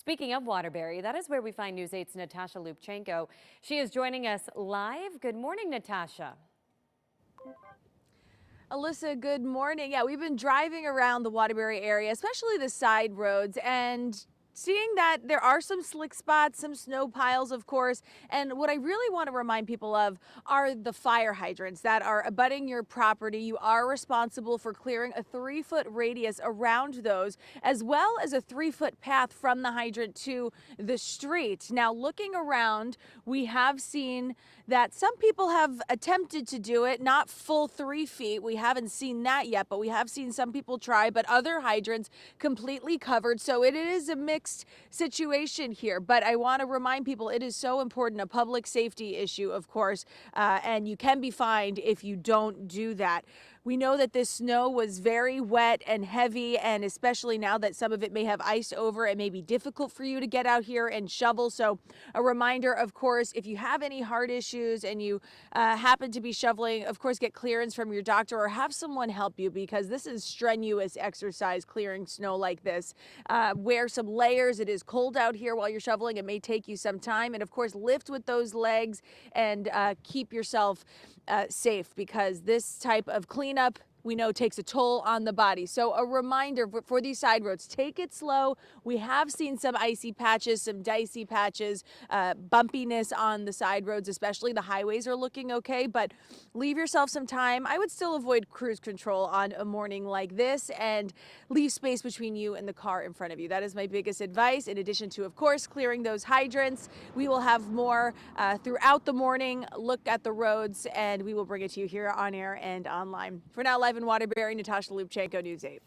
Speaking of Waterbury, that is where we find News 8's Natasha Lubchenko. She is joining us live. Good morning, Natasha. Alyssa, good morning. Yeah, we've been driving around the Waterbury area, especially the side roads, and seeing that there are some slick spots, some snow piles, of course. And what I really want to remind people of are the fire hydrants that are abutting your property. You are responsible for clearing a 3-foot radius around those, as well as a 3-foot path from the hydrant to the street. Now, looking around, we have seen that some people have attempted to do it, not full 3 feet. We haven't seen that yet, but we have seen some people try, but other hydrants completely covered. So it is a mixed situation here, but I want to remind people it is so important, a public safety issue, of course, and you can be fined if you don't do that. We know that this snow was very wet and heavy, and especially now that some of it may have ice over, it may be difficult for you to get out here and shovel. So a reminder, of course, if you have any heart issues and you happen to be shoveling, of course, get clearance from your doctor or have someone help you, because this is strenuous exercise, clearing snow like this. Wear some layers. It is cold out here while you're shoveling. It may take you some time. And of course, lift with those legs and keep yourself safe, because this type of cleanup we know takes a toll on the body. So a reminder for these side roads, take it slow. We have seen some icy patches, some dicey patches, bumpiness on the side roads, especially the highways are looking okay, but leave yourself some time. I would still avoid cruise control on a morning like this and leave space between you and the car in front of you. That is my biggest advice. In addition to, of course, clearing those hydrants, we will have more throughout the morning. Look at the roads and we will bring it to you here on air and online. For now, live in Waterbury, Natasha Lubchenko, News 8.